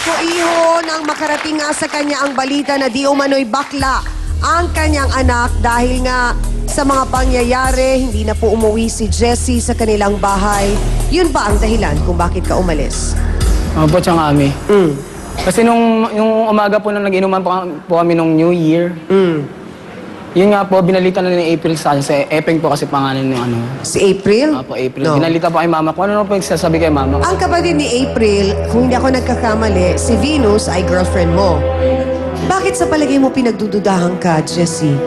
ko, iho, nang makarating nga sa kanya ang balita na di umano'y bakla ang kanyang anak dahil nga sa mga pangyayari, hindi na po umuwi si Jessie sa kanilang bahay. Yun ba ang dahilan kung bakit ka umalis? Po, tsaka kami. Kasi yung umaga po nung nag-inuman po kami nung New Year, yun nga po, binalita na ni April sa akin. Sa Epeng po kasi pangalan ng ano. Si April? Po, April. No. Binalita po kay mama ko. Ano po yung sasabi kay mama ko? Ang kapatid ni April, kung hindi ako nagkakamali, si Venus ay girlfriend mo. Bakit sa palagay mo pinagdududahan ka, Jessie?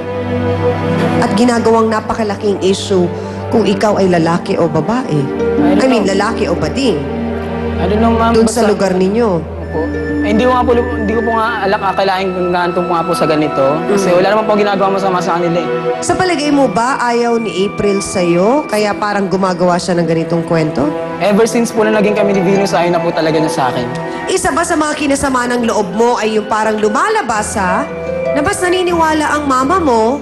At ginagawang napakalaking issue kung ikaw ay lalaki o babae. I mean, lalaki o bading. I don't know, ma'am. Doon sa lugar ninyo. Po. Hindi ko po nga akalain kung naantong po nga po sa ganito. Kasi wala naman po ginagawa masama sa kanila eh. Sa palagay mo ba, ayaw ni April sa'yo? Kaya parang gumagawa siya ng ganitong kwento? Ever since po na naging kami ni Venus, ayaw na po talaga niya sa akin. Isa ba sa mga kinasama ng loob mo ay yung parang lumalabas ha? Na mas naniniwala ang mama mo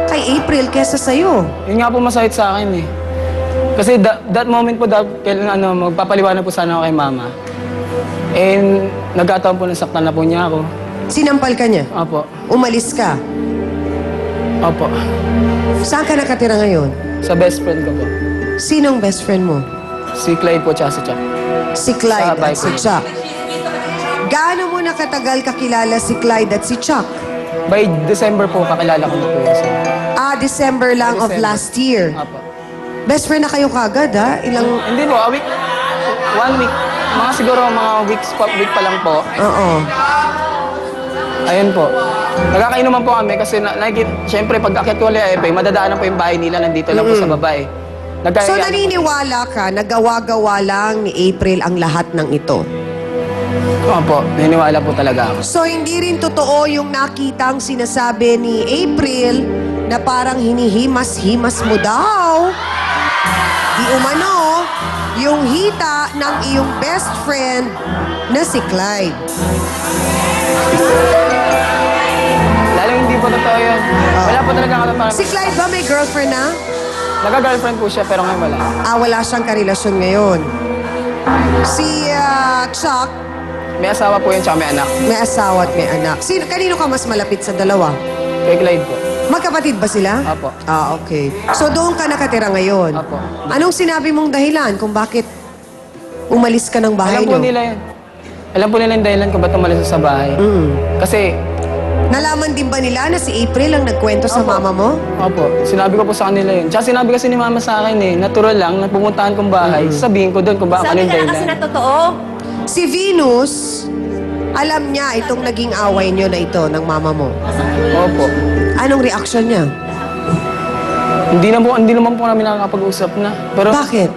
kay April kesa sa'yo? Yun nga po masakit sa akin eh. Kasi that moment po, kailan magpapaliwanag po sana ako kay mama. And nagkataon po nasaktan na po niya ako. Sinampal ka niya? Opo. Umalis ka? Opo. Saan ka nakatira ngayon? Sa best friend ko po. Sinong best friend mo? Si Clyde po tsaka si Chuck. Si Clyde Sa at si Chuck. Gaano mo nakatagal kakilala si Clyde at si Chuck? By December po, kakilala ko na po yun. December lang of December. last year. Opo. Best friend na kayo kagad ha? Ilang... Hindi po, a week. 1 week. Mga siguro mga week pa lang po. Oo. Ayun po. Nagkakainuman po kami kasi siyempre pag akit ko ulit madadaanan po yung bahay nila, nandito lang po sa babae. So naniniwala ka, nagawa-gawa lang ni April ang lahat ng ito? Opo, naniniwala po talaga ako. So hindi rin totoo yung nakitang sinasabi ni April na parang hinihimas-himas mo daw. Di umano, yung hita ng iyong best friend na si Clyde. Lalo hindi po totoo yun. Wala po talaga ako parang... Si Clyde ba may girlfriend na? Nagka-girlfriend po siya pero ngayon wala. Wala siyang karelasyon ngayon. Si Chuck, May asawa po yun tsaka may anak. may asawa at may anak. Kanino ka mas malapit sa dalawa? Kay Clyde po. Magkapatid ba sila? Apo. Okay. So doon ka nakatira ngayon? Apo. Anong sinabi mong dahilan kung bakit umalis ka ng bahay Alam po niyo? nila yun. Alam po nila yung dahilan kung ba't umalis sa bahay. Kasi... Nalaman din ba nila na si April ang nagkwento sa Opo. mama mo? Opo, sinabi ko po sa kanila yun. Tsaka sinabi kasi ni mama sa akin eh, natural lang, nagpupuntahan kong bahay, sabihin ko doon kung baka ano Sabi yung ka na kasi dahilan. na totoo. Si Venus, alam niya itong naging away niyo na ito ng mama mo. Opo. Anong reaksyon niya? Hindi naman po namin nakakapag-usap na. Pero Bakit?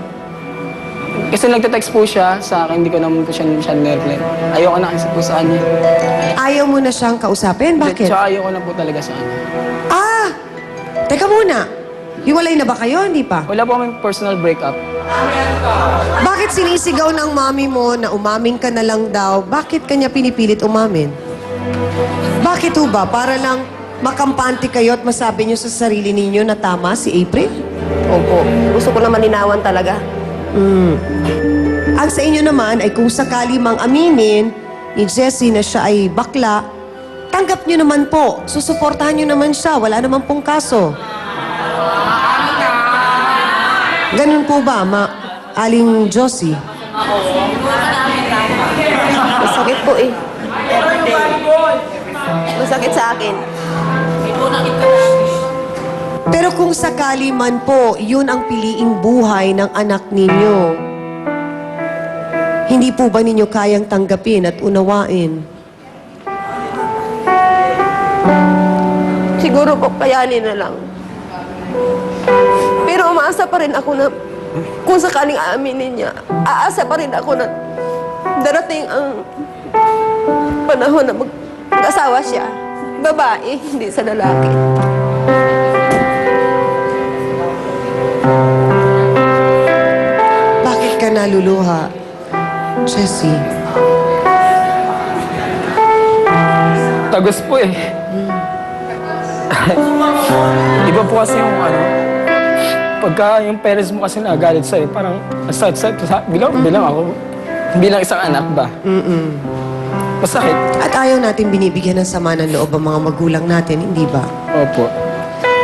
kasi nagte-text po siya sa akin, hindi ko naman po siya nireply. Ayoko na kasi po sa kanya. Ayaw mo na siyang kausapin? Bakit? Tsaka ayoko na po talaga sa kanya. Teka muna. Hiwalay na ba kayo? Hindi pa? Wala po kami personal breakup. Bakit sinisigaw ng mami mo na umaming ka na lang daw? Bakit kanya pinipilit umamin? Bakit ho ba? Para lang makampante kayo at masabi niyo sa sarili ninyo na tama si April? Opo. Gusto ko naman linawan talaga. Ang sa inyo naman ay kung sakali mang aminin ni Jessie na siya ay bakla, tanggap niyo naman po. Susuportahan niyo naman siya. Wala naman pong kaso. Ganun po ba, Aling Josie? Masakit po eh. Masakit sa akin. Pero kung sakali man po, yun ang piliing buhay ng anak ninyo, hindi po ba ninyo kayang tanggapin at unawain? Siguro po kayanin na lang. Pero umaasa pa rin ako na kung sakaling aaminin niya, aasa pa rin ako na darating ang panahon na mag-asawa siya. Babae, hindi sa lalaki. Bakit ka naluluha, Jessie? Tagos po eh. Iba po kasi yung pagka yung parents mo kasi nagalit sa'yo, parang bilang ako, bilang isang anak ba? Masakit. At ayaw natin binibigyan ng sama ng loob ang mga magulang natin, hindi ba? Opo.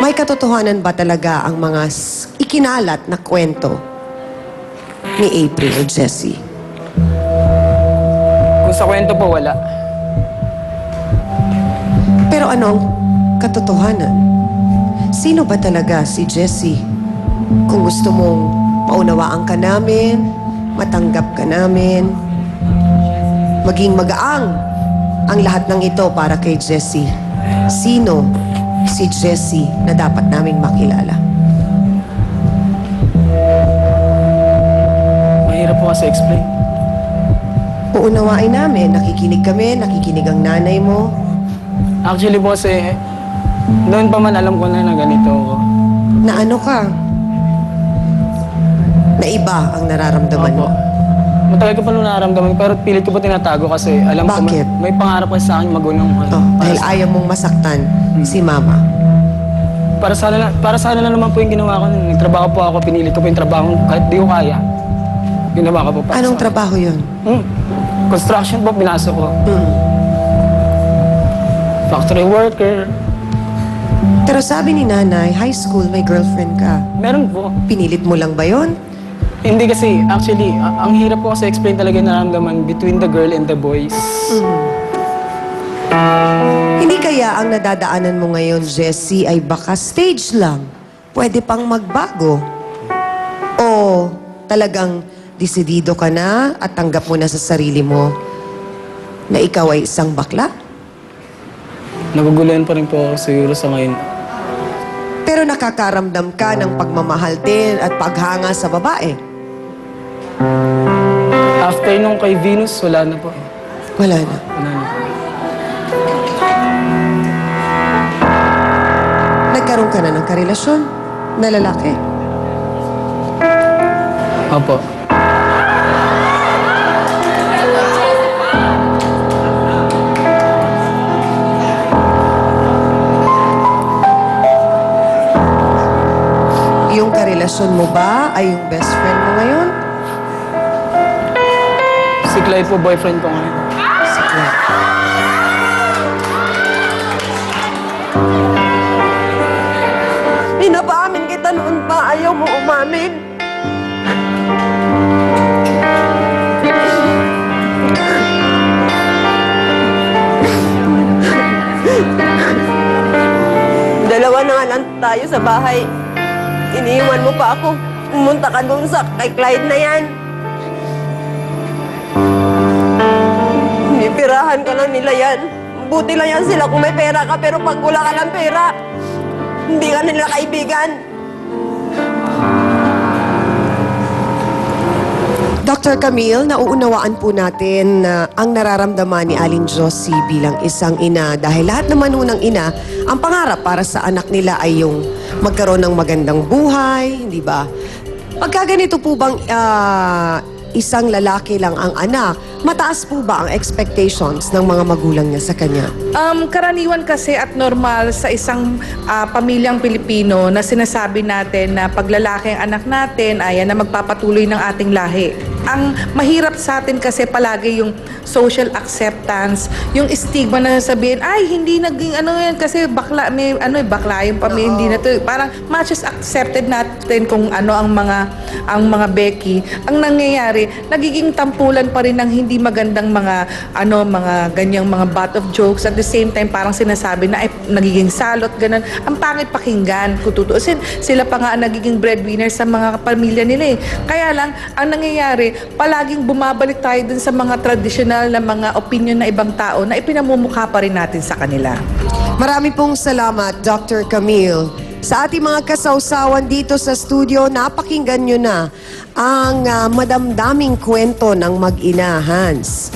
May katotohanan ba talaga ang mga ikinalat na kwento ni April o Jessie? Kung sa kwento po, wala. Pero anong katotohanan? Sino ba talaga si Jessie? Kung gusto mong maunawaan ka namin, matanggap ka namin, maging magaang ang lahat ng ito para kay Jessie. Sino si Jessie na dapat naming makilala? Mahirap po kasi explain. Uunawain namin, nakikinig kami, nakikinig ang nanay mo. Actually po kasi, noon pa man alam ko na ganito ako. Na ano ka? Na iba ang nararamdaman mo. Matagal ko pa nung nararamdaman, pero pilit ko pa tinatago kasi alam ko Bakit? may pangarap kasi sa akin magulang ko. Oh, dahil ayaw mong masaktan si mama. Para sana na naman po yung ginawa ko. Nagtrabaho po ako, pinilit ko po yung trabaho kahit di ko kaya. Ginawa ko po para Anong sa- trabaho yun? Construction po, pinasok ko. Mm. Factory worker. Pero sabi ni nanay, high school, may girlfriend ka. Meron po. Pinilit mo lang ba yon? Hindi kasi, actually, ang hirap po kasi explain talaga yung nararamdaman between the girl and the boys. Hindi kaya ang nadadaanan mo ngayon, Jessie, ay baka stage lang? Pwede pang magbago? O talagang desidido ka na at tanggap mo na sa sarili mo na ikaw ay isang bakla? Naguguluhan pa rin po ako siguro sa ngayon. Pero nakakaramdam ka ng pagmamahal din at paghanga sa babae? After nung kay Venus, wala na po. Wala na. Wala na. Nagkaroon ka na ng karelasyon na lalaki. Opo. Yung karelasyon mo ba ay yung best friend mo ngayon? Si Clyde po, boyfriend ko ngayon. Si Clark. Pinapaamin kita noon pa, ayaw mo umamin. Dalawa na nga lang tayo sa bahay. Iniiwan mo pa ako. Pumunta ka doon sa kay Clyde na yan. Pirahan ka lang nila yan. Buti lang yan sila kung may pera ka, pero pag wala ka ng pera, hindi ka nila kaibigan. Dr. Camille, nauunawaan po natin na ang nararamdaman ni Aling Josie bilang isang ina dahil lahat naman unang ina, ang pangarap para sa anak nila ay yung magkaroon ng magandang buhay, hindi ba? Pagka ganito po bang isang lalaki lang ang anak, mataas po ba ang expectations ng mga magulang niya sa kanya? Karaniwan kasi at normal sa isang pamilyang Pilipino na sinasabi natin na pag lalaki ang anak natin, ayan na magpapatuloy ng ating lahi. Ang mahirap sa atin kasi palagi yung social acceptance, yung stigma na sabihin, ay hindi naging ano yan kasi bakla, may ano bakla yung pamilya, hindi na to. Parang much as accepted natin kung ano ang mga Becky. Ang nangyayari, nagiging tampulan pa rin ng hindi magandang mga ganyang mga butt of jokes. At the same time, parang sinasabi na ay nagiging salot, ganun. Ang pangit pakinggan, kung tutuusin. Sila pa nga ang nagiging breadwinner sa mga pamilya nila eh. Kaya lang, ang nangyayari, palaging bumabalik tayo dun sa mga traditional na mga opinion na ibang tao na ipinamumukha pa rin natin sa kanila. Marami pong salamat, Dr. Camille. Sa ating mga kasawsawan dito sa studio, napakinggan nyo na ang madamdaming kwento ng mag-ina, Hans.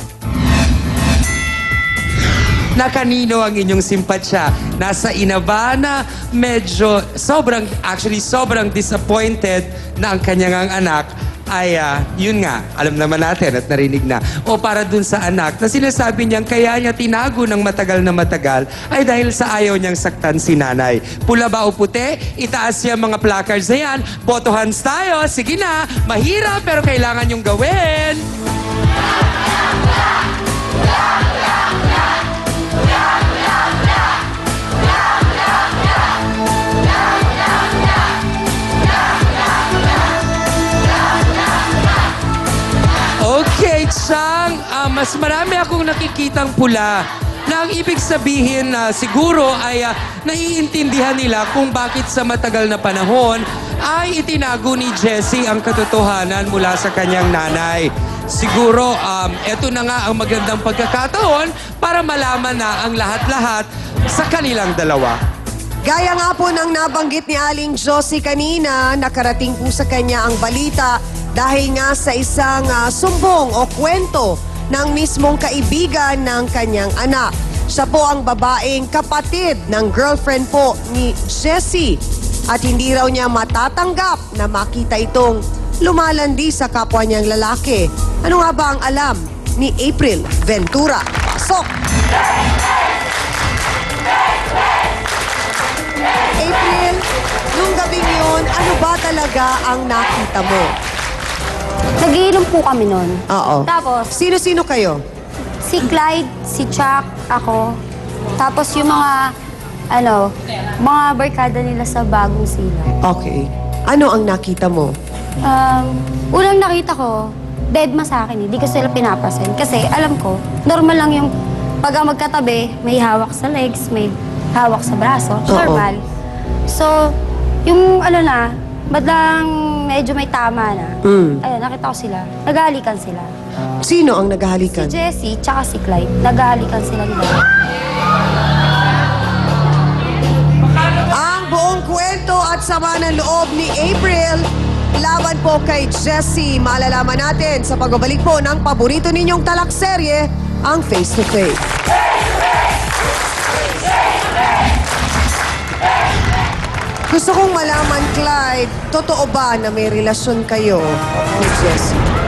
Na kanino ang inyong simpatsya? Nasa ina ba na medyo sobrang disappointed na ang kanyang anak ay yun nga, alam naman natin at narinig na. O para dun sa anak na sinasabi niyang kaya niya tinago ng matagal na matagal ay dahil sa ayaw niyang saktan si nanay. Pula ba o puti? Itaas niya mga placards na yan. Botohans tayo. Sige na. Mahirap pero kailangan niyong gawin. mas marami akong nakikitang pula na ang ibig sabihin na siguro ay naiintindihan nila kung bakit sa matagal na panahon ay itinago ni Jessie ang katotohanan mula sa kanyang nanay. Siguro, eto na nga ang magandang pagkakataon para malaman na ang lahat-lahat sa kanilang dalawa. Gaya nga po ng nabanggit ni Aling Josie kanina, nakarating po sa kanya ang balita dahil nga sa isang sumbong o kwento ng mismong kaibigan ng kanyang anak. Siya po ang babaeng kapatid ng girlfriend po ni Jessie at hindi raw niya matatanggap na makita itong lumalandi sa kapwa niyang lalaki. Ano nga ba ang alam ni April Ventura? Sok! April, nung gabing yun, ano ba talaga ang nakita mo? Nagiinom po kami nun. Oo. Tapos, Sino-sino kayo? si Clyde, si Chuck, ako. Tapos yung mga barkada nila sa Bagong Silang. Okay. Ano ang nakita mo? Unang nakita ko, deadma sa akin. Hindi ko sila pinapasin. Kasi alam ko, normal lang yung pag magkatabi, may hawak sa legs, may hawak sa braso. Oo. Normal. So, yung badlang medyo may tama na. Ayun, nakita ko sila. Naghahalikan sila. Sino ang naghahalikan? Si Jessie, tsaka si Clyde. Naghahalikan sila nila. Ang buong kwento at sama ng loob ni April laban po kay Jessie. Malalaman natin sa pagbabalik po ng paborito ninyong talakserye, ang Face to Face. Gusto kong malaman, Clyde, totoo ba na may relasyon kayo ni Jessie?